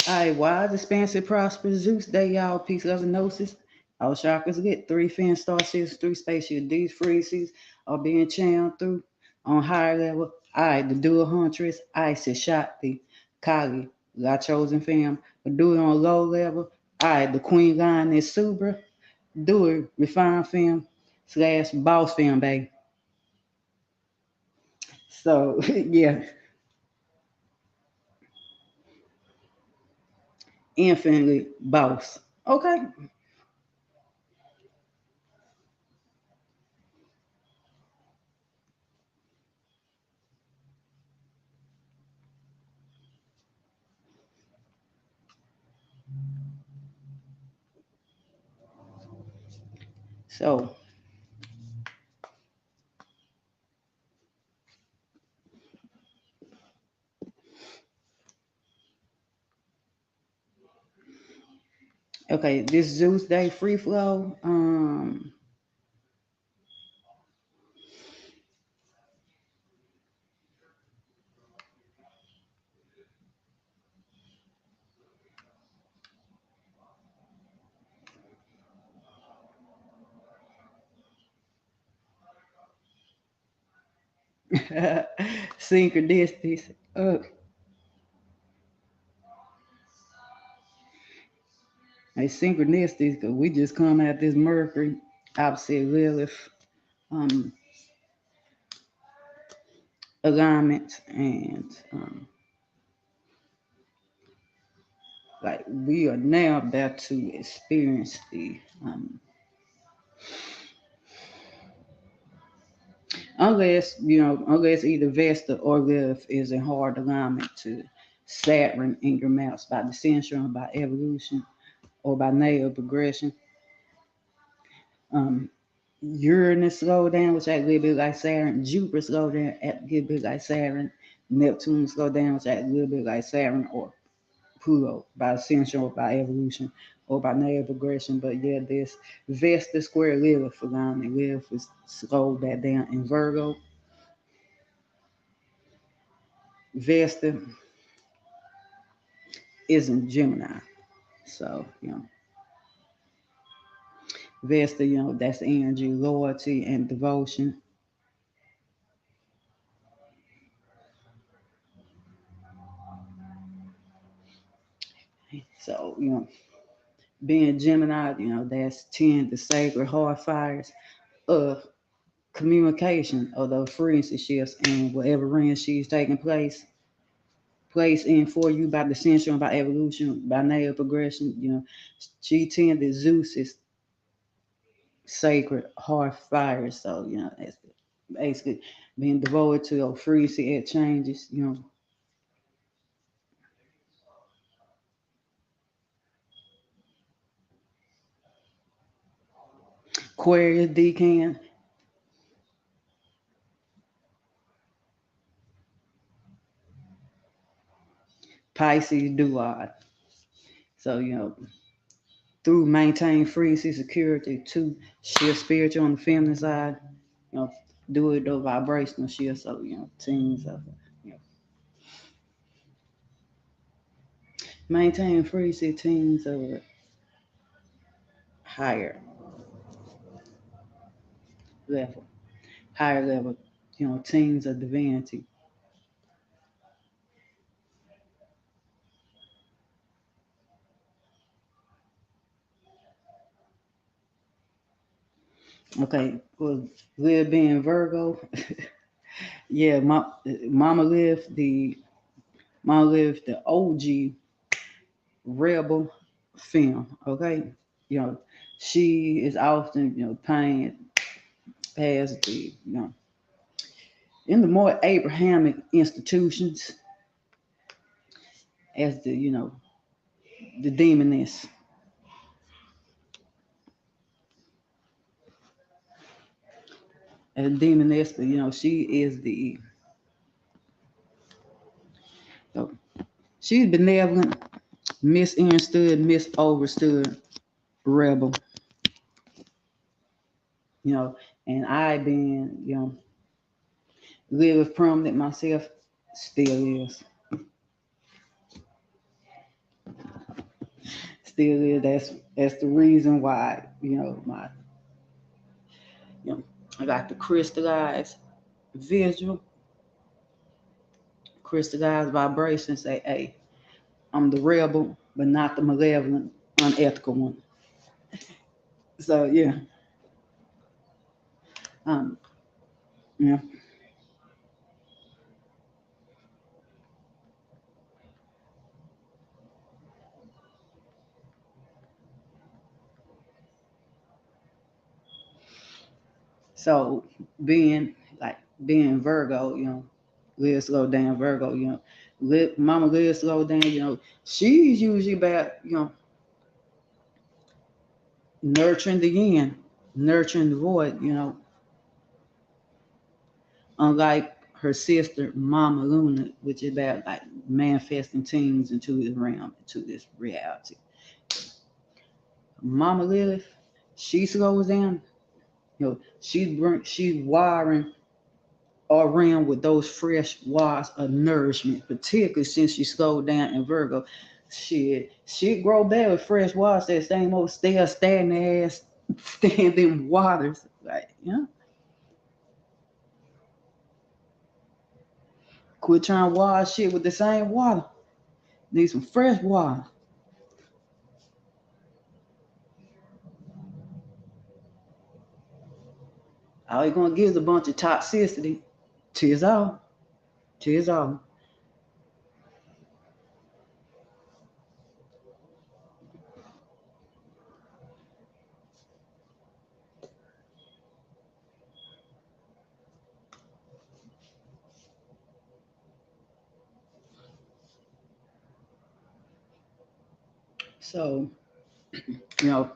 Alright, wise, expansive, prosperous Zeus Day, y'all. Peace, love, and gnosis. All chakras get 3 fin star systems, 3 spaceships. These frequencies are being channeled through on higher level. I, the dual huntress, Isis, Shakti, Kali, our chosen fam. But do it on low level. I, the queen lioness, Subra, do it refined fam slash boss fam, babe. So, yeah, infinitely boss. Okay. So, okay, this Zeus Day free flow. Synchronicities. Hey, synchronicities, because we just come at this Mercury, opposite Lilith, um, alignment, and like we are now about to experience the unless either Vesta or Lilith is in hard alignment to Saturn in your maps by descension, by evolution, or by natal progression. Um, Uranus slow down, which act a little bit like Saturn. Jupiter slow down, act a little bit like Saturn. Neptune slow down, which act a little bit like Saturn or Pluto by ascension or by evolution or by native progression. But yeah, this Vesta square Lilith alignment. Lilith is slowed that down in Virgo. Vesta is in Gemini. So, Vesta, that's the energy, loyalty, and devotion. So, being Gemini, that's 10, the sacred hard fires of communication of those frequency shifts and whatever range she's taking place in for you by descension, by evolution, by native progression. She tended Zeus is sacred hard fire. So, that's basically being devoted to those frequency exchanges, Aquarius, Decan, Pisces, Duad. So, through maintain frequency security to shift spiritual on the feminine side, you know, do it though vibrational shift. So, things of, you know, maintain frequency, things of higher level, higher level, things of divinity. Okay, well, live being Virgo, yeah, mama lived the OG rebel film. Okay, you know, she is often paying as the in the more Abrahamic institutions as the demoness. As a demoness, but she is uh, she's benevolent, misunderstood, misunderstood rebel, you know, and I being, live with prominent myself, still is. still is. That's the reason why, my, I got the crystallized visual, crystallized vibration. Say, hey, I'm the rebel, but not the malevolent, unethical one. So yeah, um, yeah. So being Virgo, Liz slow down Virgo, Mama Liz slow down, she's usually about, nurturing the yin, nurturing the void, unlike her sister Mama Luna, which is about like manifesting things into this realm, into this reality. Mama Lilith, she slows down, she's wiring around with those fresh waters of nourishment, particularly since she slowed down in Virgo. She grow back with fresh waters, that same old still standing ass, standing waters. Like, quit trying to wash shit with the same water. Need some fresh water. All you're gonna get is a bunch of toxicity. Tears off. Tears off. So, you know,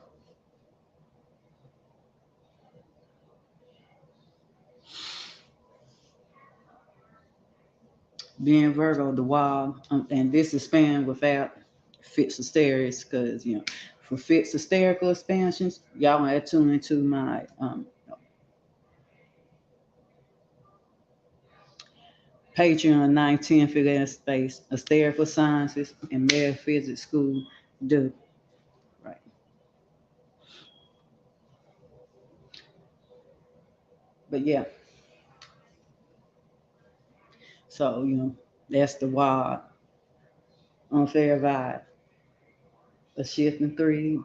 being Virgo, the wild, and this is spanned without fits hysterics, because for fits hysterical expansions, y'all want to tune into my Patreon 910 for that space, hysterical sciences and metaphysics school do. Right. But yeah, so that's the wild, unfair vibe, a shifting three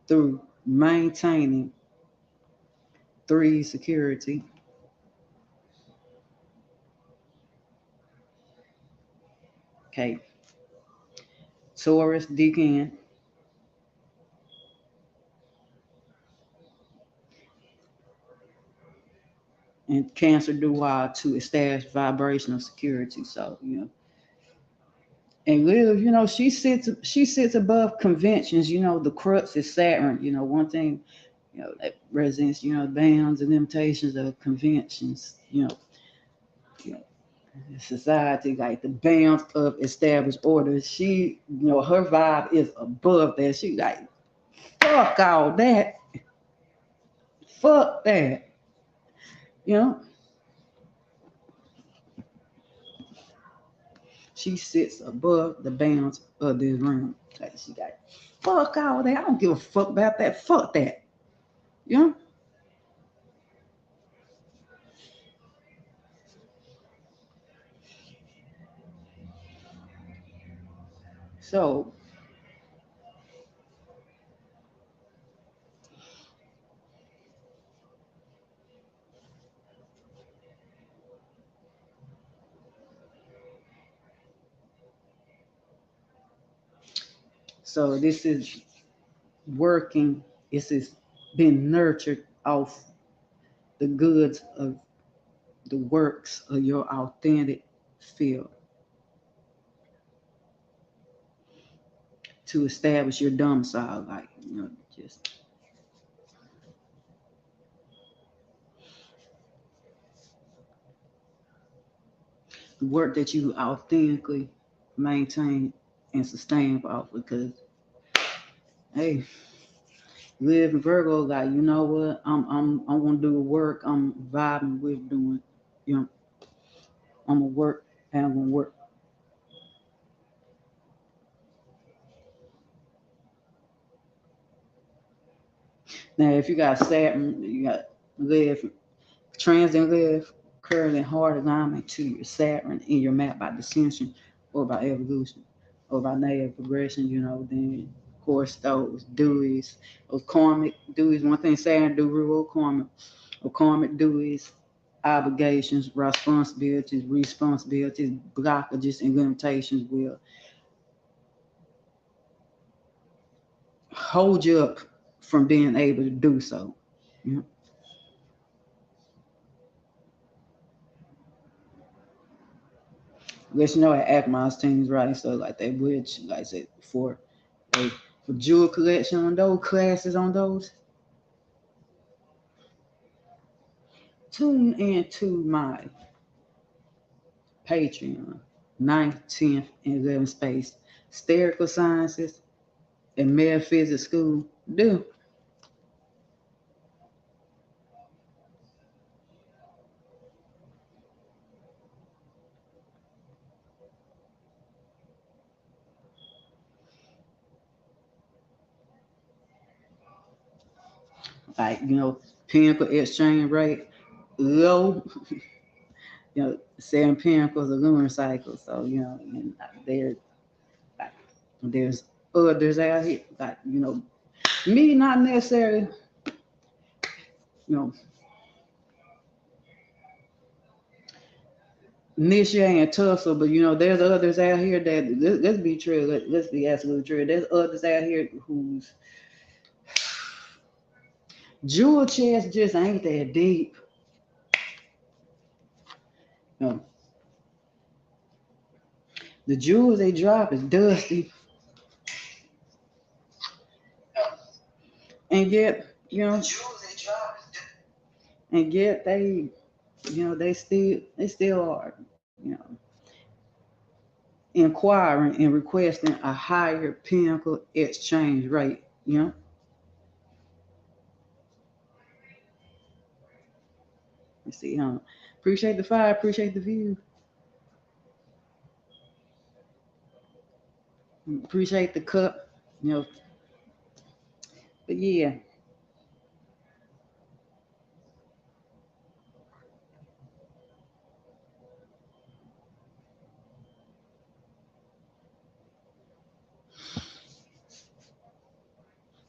through maintaining three security. Okay. Taurus Deacon and Cancer do wild to establish vibrational security. So, and Liv, she sits above conventions. The crux is Saturn. One thing, that represents, bounds and limitations of conventions, you know, society, like the bounds of established order. She, her vibe is above that. She like, fuck all that. Fuck that. You know? She sits above the bounds of this room. Like she got, fuck all that. I don't give a fuck about that. Fuck that. You know? So this is working. This is being nurtured off the goods of the works of your authentic field to establish your domicile, like just the work that you authentically maintain and sustain off, because hey, live in Virgo, like, you know what, I'm gonna do the work I'm vibing with doing, you know I'm gonna work and I'm gonna work. Now, if you got Saturn, you got left, transit left, curling hard alignment to your Saturn in your map by descension or by evolution or by native progression, then of course those duties, those karmic duties. One thing Saturn do rule karmic duties, obligations, responsibilities, blockages, and limitations will hold you up from being able to do so. You know? Let you know at Acma's Tings, right? So like they would, like I said, like, for jewel collection on those classes on those, tune into my Patreon, 9th, 10th, and 11th space, Sterical Sciences and Metaphysics School. Do. Like, pinnacle exchange rate, low, seven pinnacles of lunar cycle. So, and there, like, there's others out here, like, me not necessarily, you know, Nisha and Tussle, but there's others out here that let's be true, let's be absolutely true. There's others out here whose jewel chest just ain't that deep. You know, the jewels they drop is dusty, and yet and yet they still are, inquiring and requesting a higher pinnacle exchange rate. You see, appreciate the fire, appreciate the view, appreciate the cup, but yeah.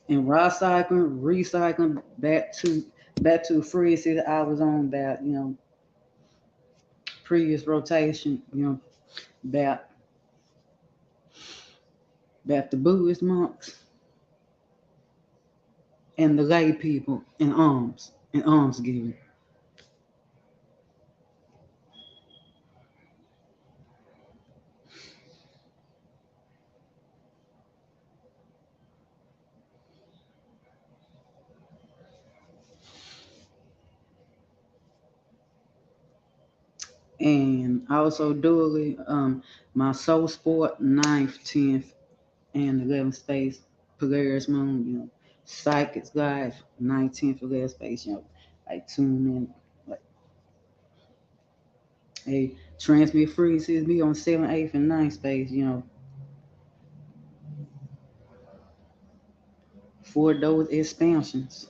And recycling back to frequency that I was on about, previous rotation, about the Buddhist monks and the lay people in alms giving. And also dually, my soul sport 9th, 10th, and 11th space, Polaris moon, psychics live 19th, 11th space, like tune in, like, hey, transmit frequencies be on 7th, 8th, and 9th space, for those expansions.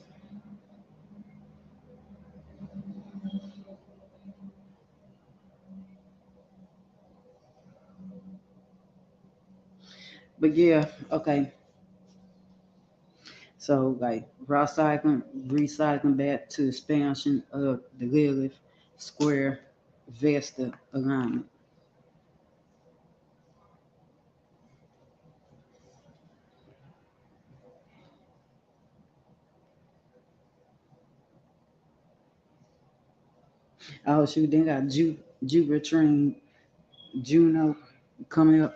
But yeah, okay. So like recycling back to expansion of the Lilith square Vesta alignment. Oh shoot, then got Jupiterian Juno coming up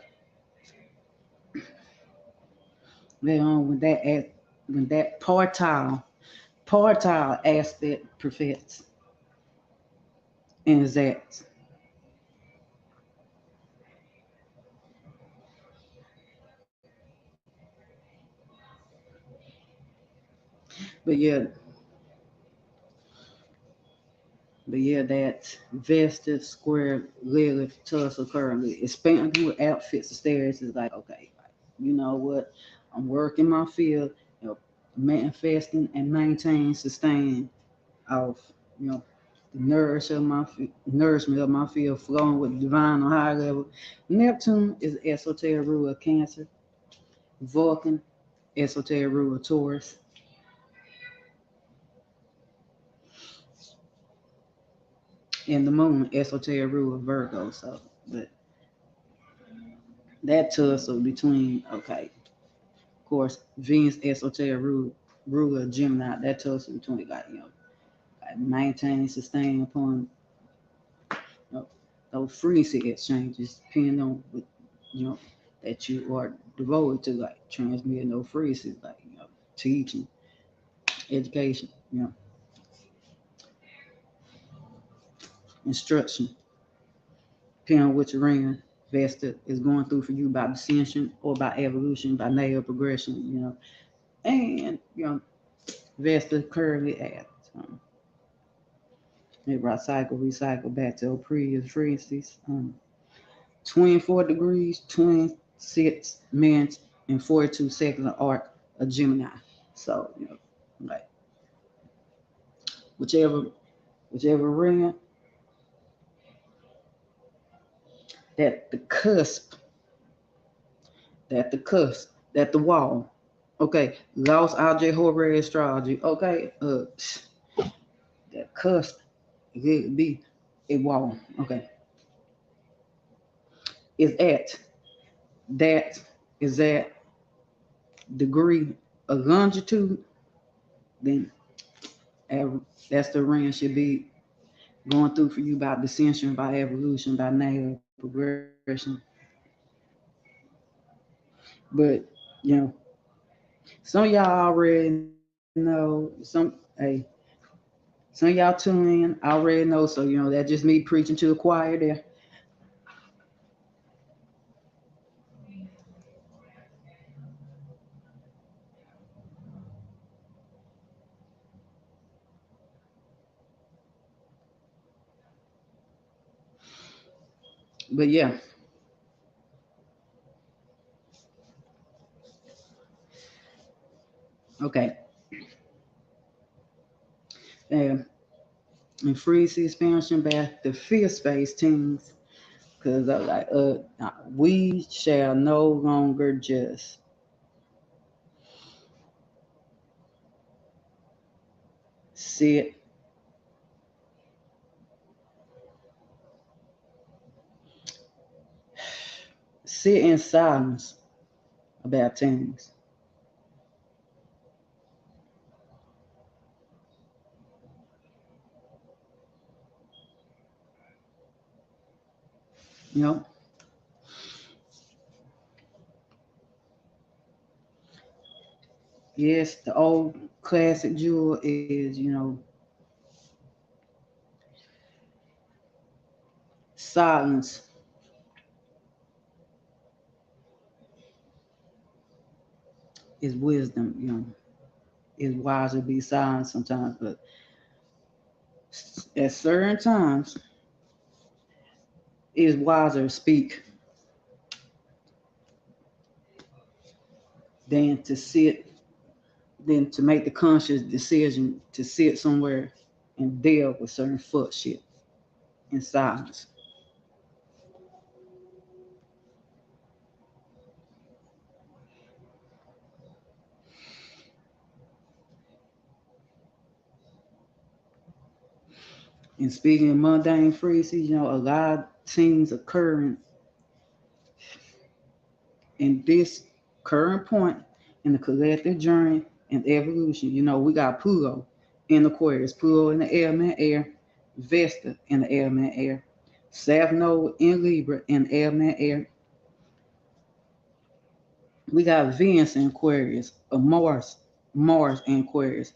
later on when that partile aspect perfects and exacts. But yeah, But yeah, that vested square legged tussle currently expanding with outfits and stairs is like, okay, you know what? I'm working my field, you know, manifesting and maintain, sustain off, you know, the nourishment of my field flowing with divine on high level. Neptune is esoteric ruler of Cancer, Vulcan, esoteric ruler of Taurus, and the moon, esoteric ruler of Virgo. So, but that tussle between, okay, of course, Venus, esoteric ruler of Gemini, that tussle between, like, you know, like maintain, sustain upon, you know, those frequency exchanges, depending on what, you know, that you are devoted to, like transmitting those frequencies, like, you know, teaching, education, you know, instruction, depending on which ring Vesta is going through for you by descension or by evolution, by natal progression, you know, and, you know, Vesta currently at. Maybe I recycle back to previous frequencies. 24 degrees, 26 minutes, and 42 seconds of arc of Gemini. So, you know, like whichever ring that the cusp, that the wall. Okay, lost object horror astrology. Okay, that cusp, it could be a wall. Okay, is at that is that degree of longitude, then that's the ring should be going through for you by descension, by evolution, by natal progression. But, you know, some of y'all already know, some of y'all tune in already know, so, you know, that's just me preaching to the choir there. But yeah, okay. Um, and freeze expansion back the fear space teams, because like we shall no longer just sit in silence about things. You know, yes, the old classic jewel is, you know, silence is wisdom. You know, it's wise to be silent sometimes, but at certain times, it is wiser to speak than to sit, than to make the conscious decision to sit somewhere and deal with certain fuck shit in silence. And speaking of mundane freezes, you know, a lot of things occurring in this current point in the collective journey and evolution. You know, we got Pluto in Aquarius, Pluto in the element air, Vesta in the element air, South Node in Libra in element air. We got Venus in Aquarius, Mars in Aquarius.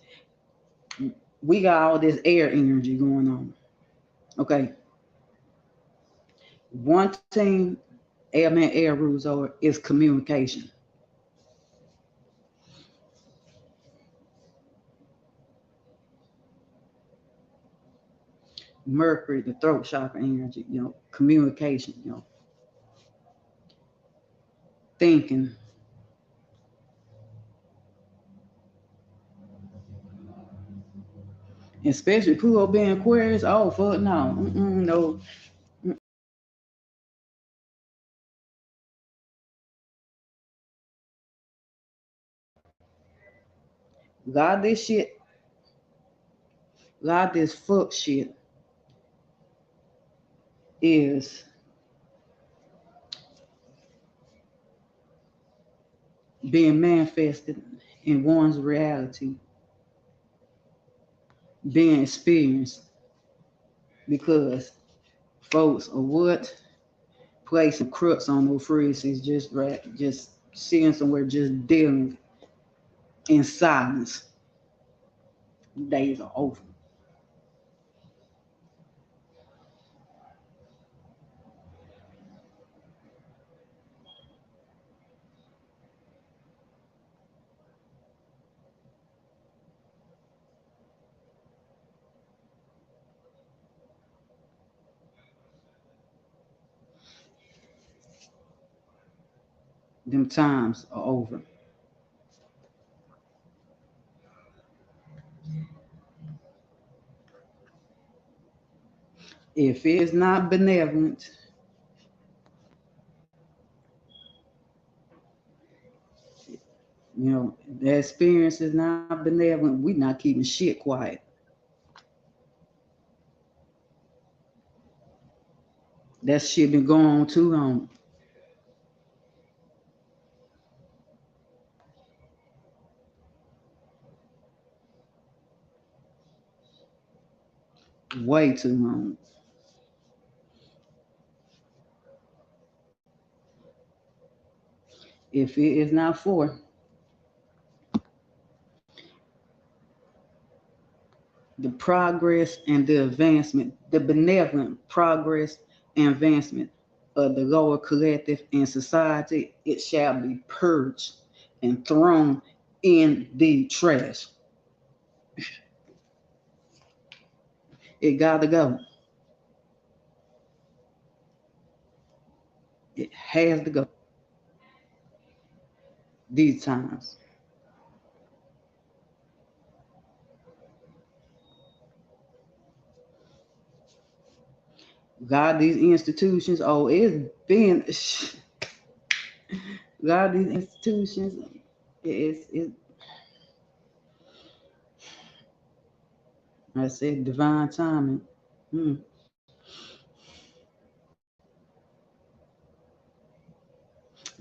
We got all this air energy going on. Okay, one thing element air rules over is communication. Mercury, the throat chakra energy, communication, thinking. Especially Pluto being Aquarius, oh fuck no. No. God this shit, God this fuck shit is being manifested in one's reality, being experienced because folks are what placing crooks on those freezes, just sitting somewhere, just dealing in silence. Days are over. Them times are over. If it is not benevolent, the experience is not benevolent, we not keeping shit quiet. That shit been going on too long. Way too long. If it is not for the progress and the advancement, the benevolent progress and advancement of the lower collective in society, it shall be purged and thrown in the trash. It gotta go. It has to go. These times. God, these institutions, oh, it's been, God, these institutions, it's I said, divine timing. Hmm.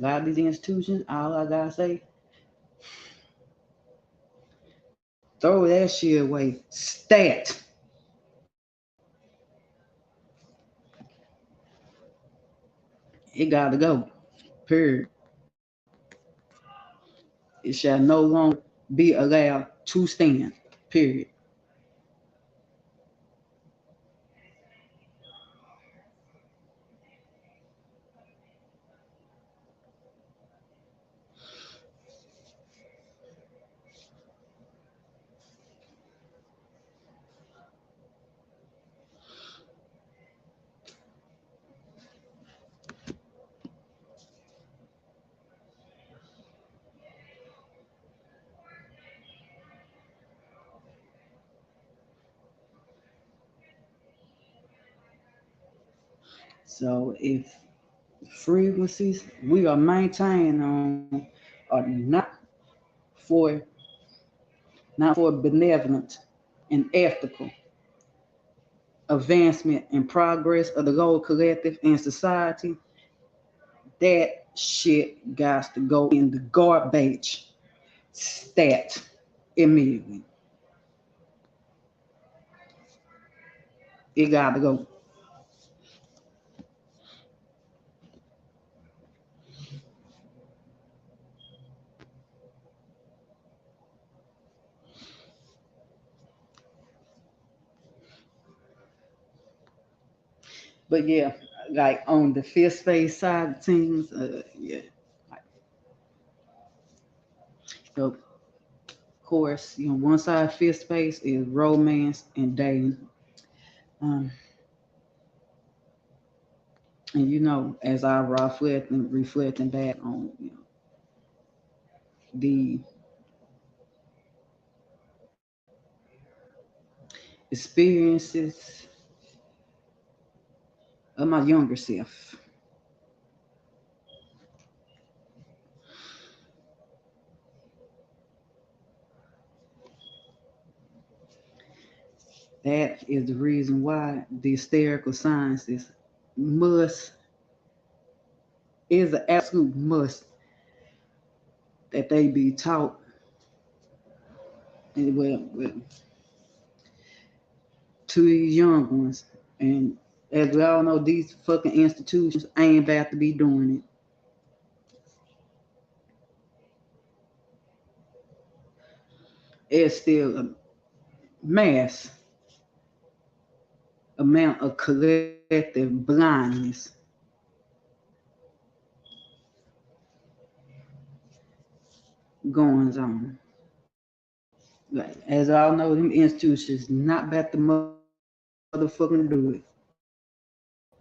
God, these institutions, all I gotta say, throw that shit away. Stat. It gotta go. Period. It shall no longer be allowed to stand. Period. So if frequencies we are maintaining on are for not for benevolent and ethical advancement and progress of the lower collective and society, that shit got to go in the garbage. Stat immediately. It got to go. But yeah, like on the fifth space side of things, yeah, of course, one side of fifth space is romance and dating. Um, and as I reflecting back on the experiences of my younger self, that is the reason why the hysterical sciences must is an absolute must that they be taught and to these young ones. And as we all know, these fucking institutions ain't about to be doing it. It's still a mass amount of collective blindness going on. Like, as all know, them institutions not about to motherfucking do it.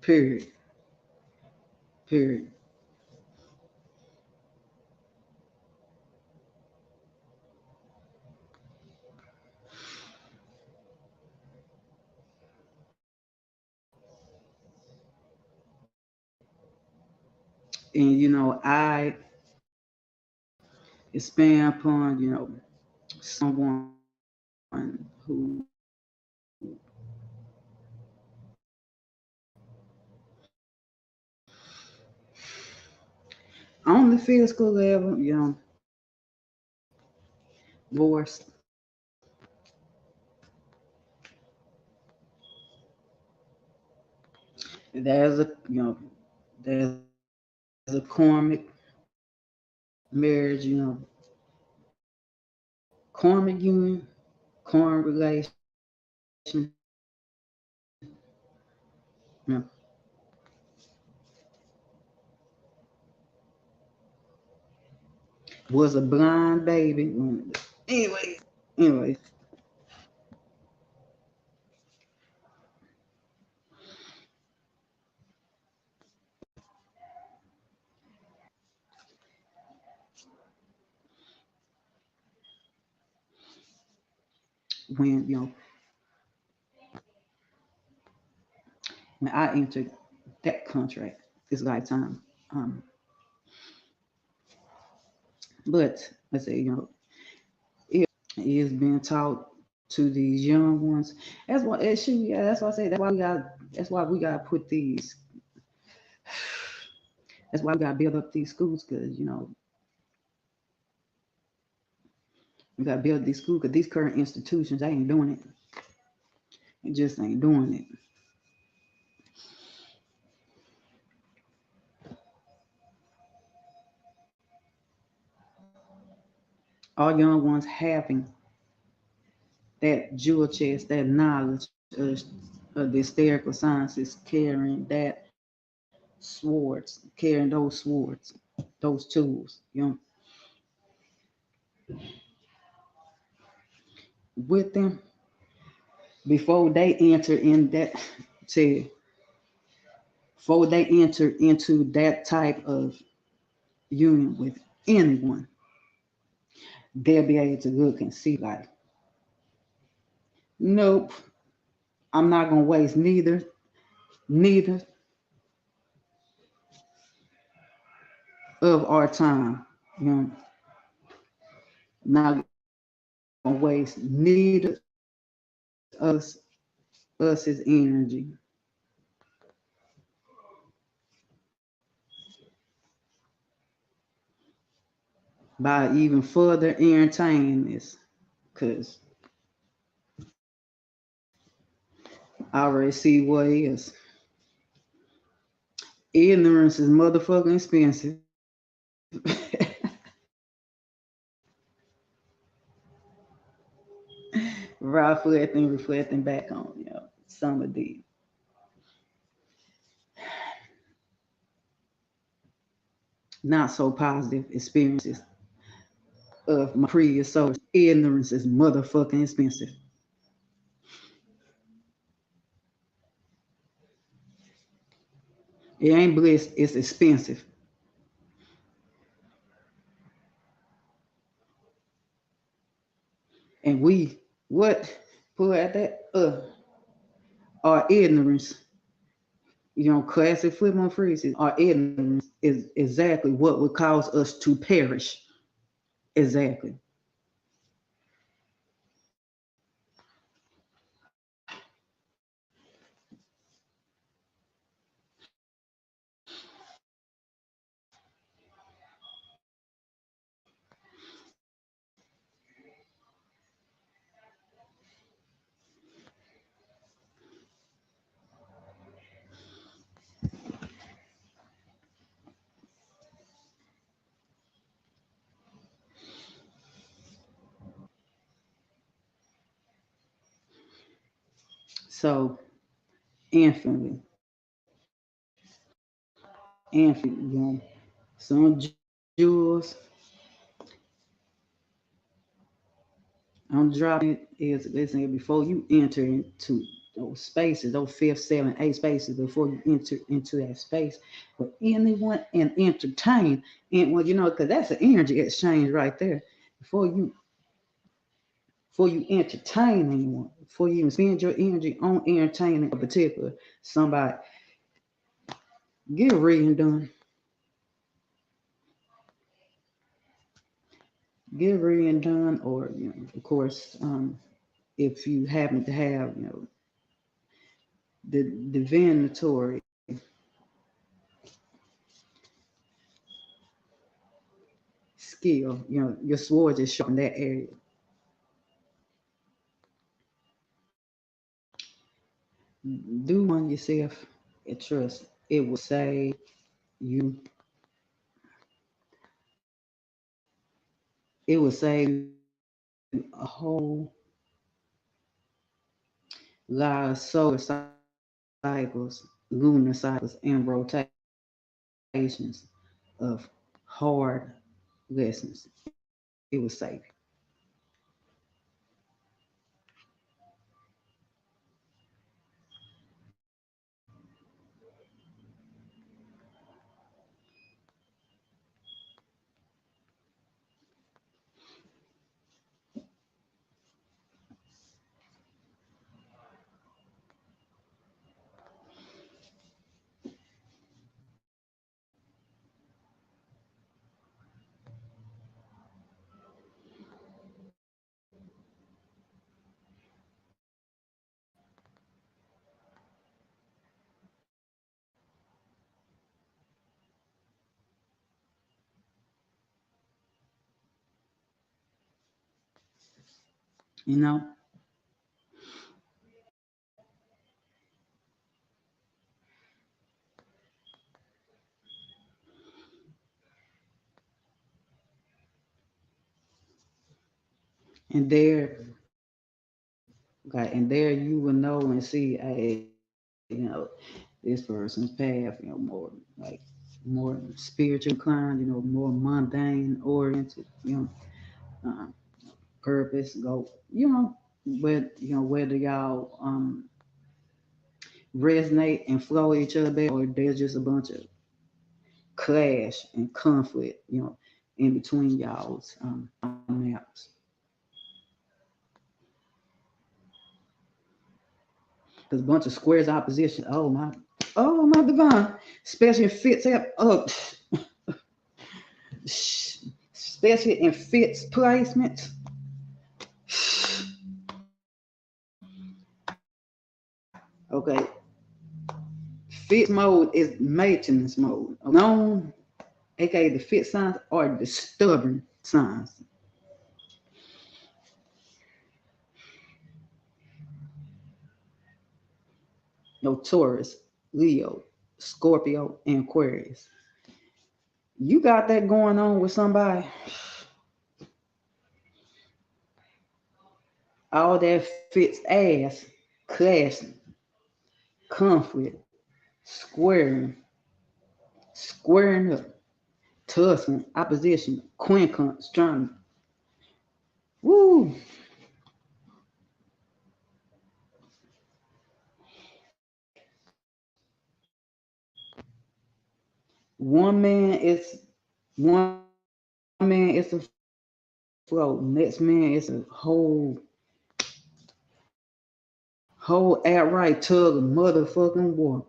Period. Period. And I expand upon someone who on the physical level, divorced. There's a there's a karmic marriage, karmic union, karmic relation. You know, was a blind baby. Anyway, when when I entered that contract this lifetime, but let's say it is being taught to these young ones. That's why it should. Yeah, that's why I say That's why we got to put these. That's why we got to build up these schools because we got to build these schools because these current institutions they ain't doing it. It just ain't doing it. All young ones having that jewel chest, that knowledge of the hysterical sciences, carrying that swords, carrying those swords, those tools, with them before they enter in that say before they enter into that type of union with anyone, they'll be able to look and see like, nope, I'm not gonna waste neither of our time, you know, not gonna waste neither us us's energy by even further entertaining this, because I already see what it is. Ignorance is motherfucking expensive. Reflecting back on some of the not so positive experiences of my previous source. Ignorance is motherfucking expensive. It ain't bliss, it's expensive. And we, what, put at that, our ignorance, classic flip on freezes, our ignorance is exactly what would cause us to perish. Exactly. So, infinitely, infinitely, some jewels, I'm dropping it is listen before you enter into those spaces, those fifth, seven, eight spaces, before you enter into that space with anyone and entertain. And well, because that's an energy exchange right there. Before you before you entertain anyone, before you even spend your energy on entertaining a particular somebody, get a reading done. Get a reading done, or of course, if you happen to have the divinatory skill, your sword is sharp in that area. Do one yourself and trust. It will save you. It will save you a whole lot of solar cycles, lunar cycles, and rotations of hard lessons. It will save you. And there, okay, and there you will know and see, this person's path, like more spiritual inclined, more mundane oriented, uh, purpose, go, whether y'all resonate and flow each other better, or there's just a bunch of clash and conflict, in between y'all's maps. Because a bunch of squares opposition. Oh my divine, especially in fits up. Oh, especially in fits placements. Okay, fit mode is maintenance mode. Known, aka the fit signs, are the stubborn signs. Taurus, Leo, Scorpio, and Aquarius. You got that going on with somebody. All that fits ass, clashing, conflict, squaring, squaring up, tussling, opposition, quincunx, trying. Woo! One man is one man is a float. Next man is a whole outright tug of motherfucking war.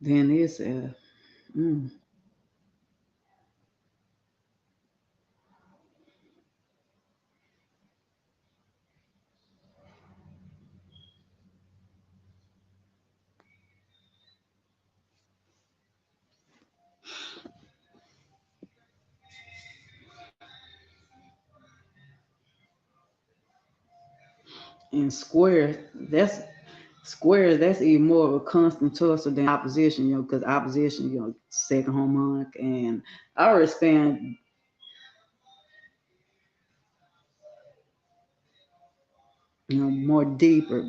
Then it's mm, in squares. That's even more of a constant tussle than opposition, because opposition, second harmonic, and I understand, more deeper,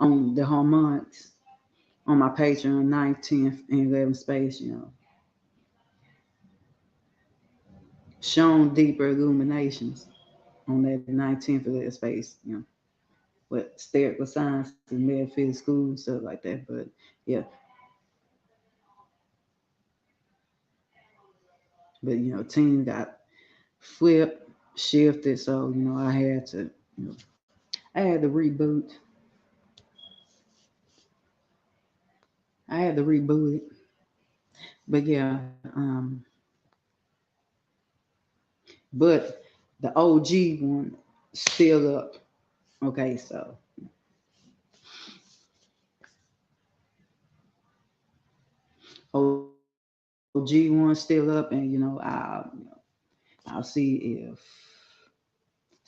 on the harmonics on my Patreon, 9th, 10th, and 11th space, shown deeper illuminations on that 19th, 11th space, with spherical science and metaphysics school, stuff like that. But yeah, but team got flipped, shifted, so I had to reboot. I had to reboot it. But yeah, but the OG one still up. Okay, so OG one still up, and I'll see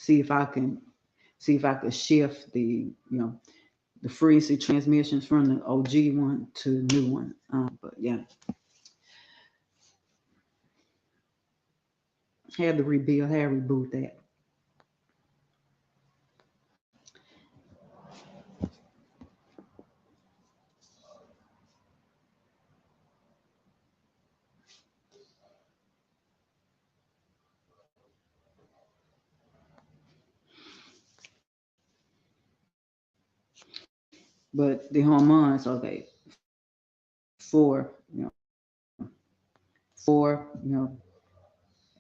if I could shift the frequency transmissions from the OG one to the new one. But yeah, had to rebuild, had to reboot that. But the hormones, okay, four, four,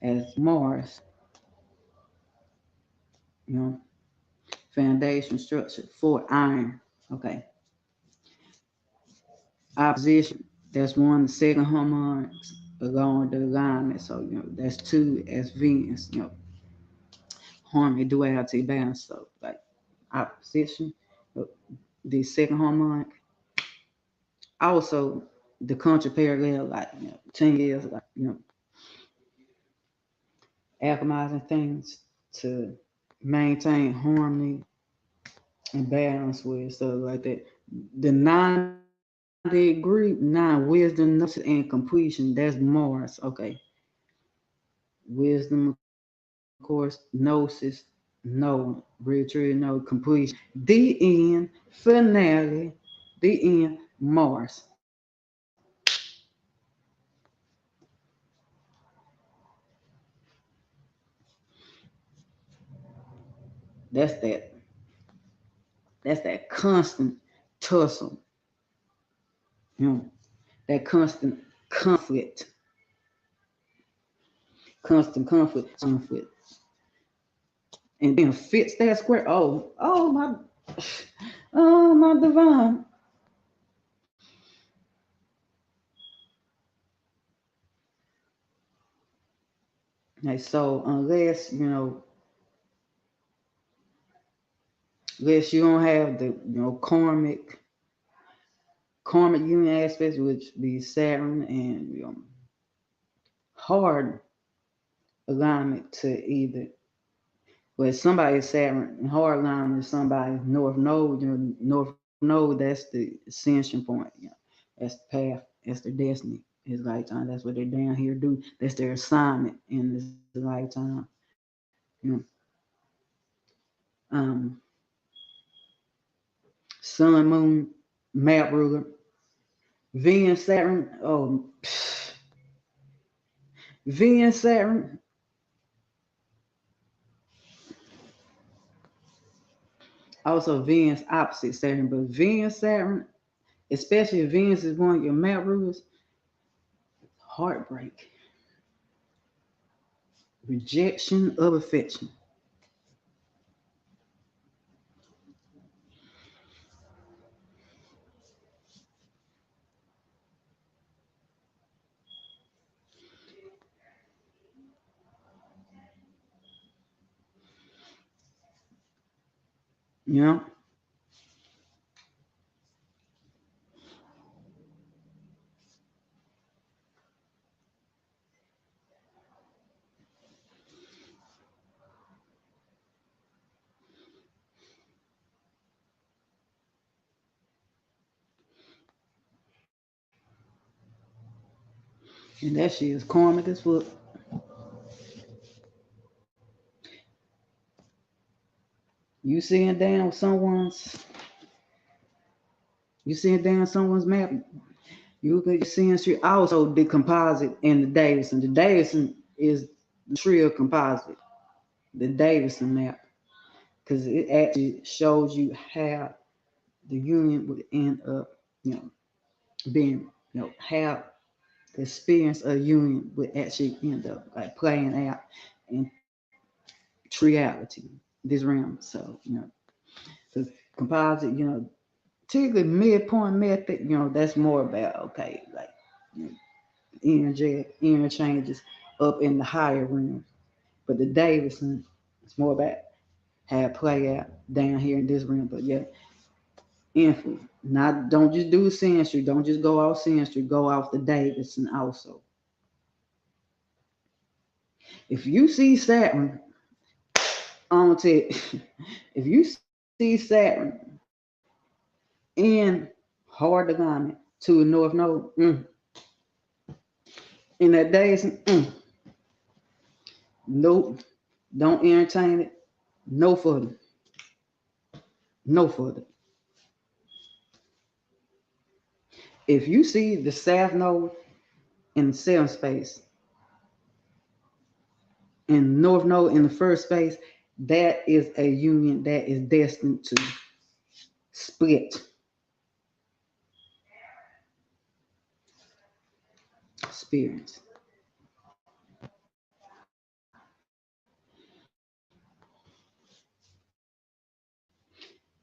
as Mars, you know, foundation structure, four iron, okay. Opposition, that's one, the second harmonics along the alignment. So, that's two as Venus, harmony, duality, balance. So, like opposition, the second harmonic. Also, the contra parallel, like, 10 years, like, alchemizing things to maintain harmony and balance with stuff like that. The nine-degree, nine wisdom, gnosis, and completion, that's Mars. Okay. Wisdom, of course, gnosis, no, retreat, no, completion. The end, finale, the end, Mars. That's that. That's that constant tussle, that conflict, conflict, and then fits that square. Oh my divine. Like, so unless you don't have the karmic union aspects, which be Saturn, and hard alignment to either. But somebody's Saturn and hard alignment is somebody North Node. North Node, that's the ascension point. That's the path. That's the destiny. his lifetime. That's what they down here do. That's their assignment in this lifetime. You know, um, Sun, Moon, map ruler, Venus, Saturn. Oh, Venus, Saturn. Also, Venus opposite Saturn, but Venus, Saturn, especially if Venus is one of your map rulers, heartbreak, rejection of affection. You know, and that shit is karmic as fuck. You seeing down someone's, you seeing down someone's map. You could seeing she also the composite and the Davidson. The Davidson is the trio composite. The Davidson map, because it actually shows you how the union would end up, you know, being, you know, how the experience of union would actually end up like playing out in reality, this realm. So, you know, the composite, you know, typically midpoint method, you know, that's more about okay, like, you know, energy interchanges up in the higher realm. But the Davidson, it's more about how it play out down here in this realm. But yeah, influence. Not don't just do Sinistry. Don't just go off Sinistry. Go off the Davidson also. If you see Saturn, I'm gonna tell you, if you see Saturn in hard alignment to the north node, in that Davidson, nope, don't entertain it. No further. No further. If you see the south node in the seventh space and north node in the first space, that is a union that is destined to split spirits.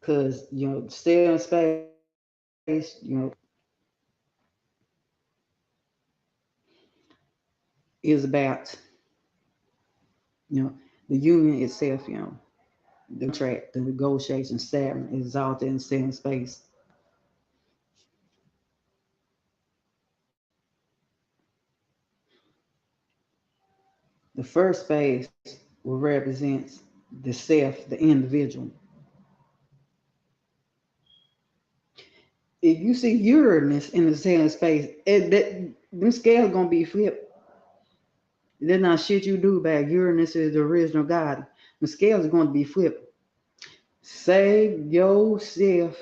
Because, you know, seventh space, you know, is about, you know, the union itself, you know, the track, the negotiation, Saturn is exalted in seventh space. The first phase represents the self, the individual. If you see Uranus in the seventh space, them scales gonna be flipped. There's not shit you do about Uranus is the original God. The scales are going to be flipped. Save yourself.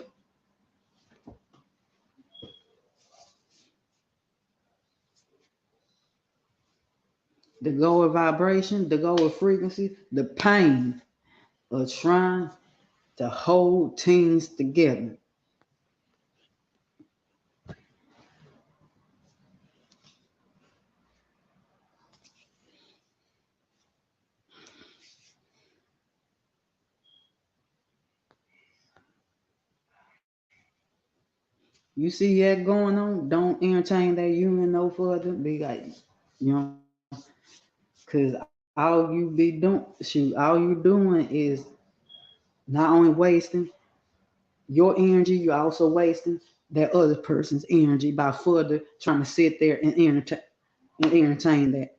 The lower vibration, the lower frequency, the pain of trying to hold things together. You see that going on? Don't entertain that union no further. Be like, you know, because all you be doing, shoot, all you doing is not only wasting your energy, you're also wasting that other person's energy by further trying to sit there and entertain that.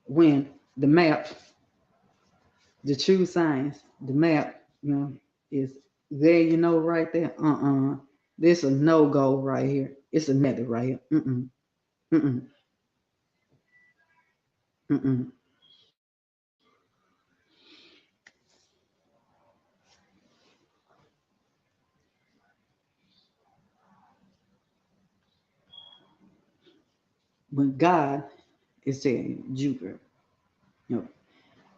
When the map, the true science, the map, you know, is there, you know, right there. This a no-go right here. It's a negative right here. Mm-mm. Mm-mm. When God is saying Jupiter, you know,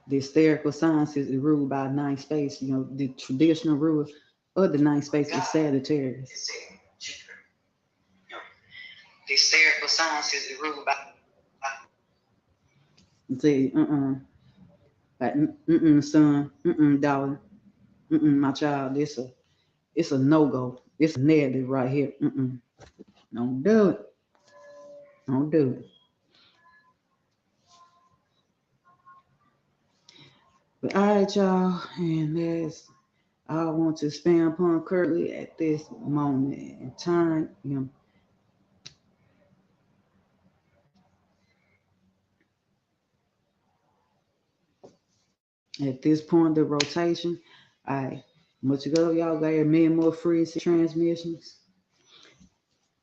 the hysterical sciences is ruled by ninth space. You know, the traditional rule of the ninth space is Sagittarius. The hysterical sciences is ruled by. Say, like, son, daughter, my child. It's a no go. It's a negative right here. Don't do it. Don't do it. But all right, y'all, and that's I want to expand upon currently at this moment in time. You know, at this point, the rotation, I much ago, y'all got here many more free transmissions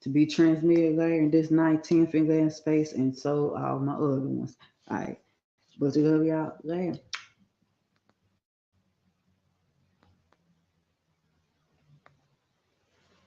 to be transmitted later in this 19th and space, and so all my other ones. All right, but to go y'all later.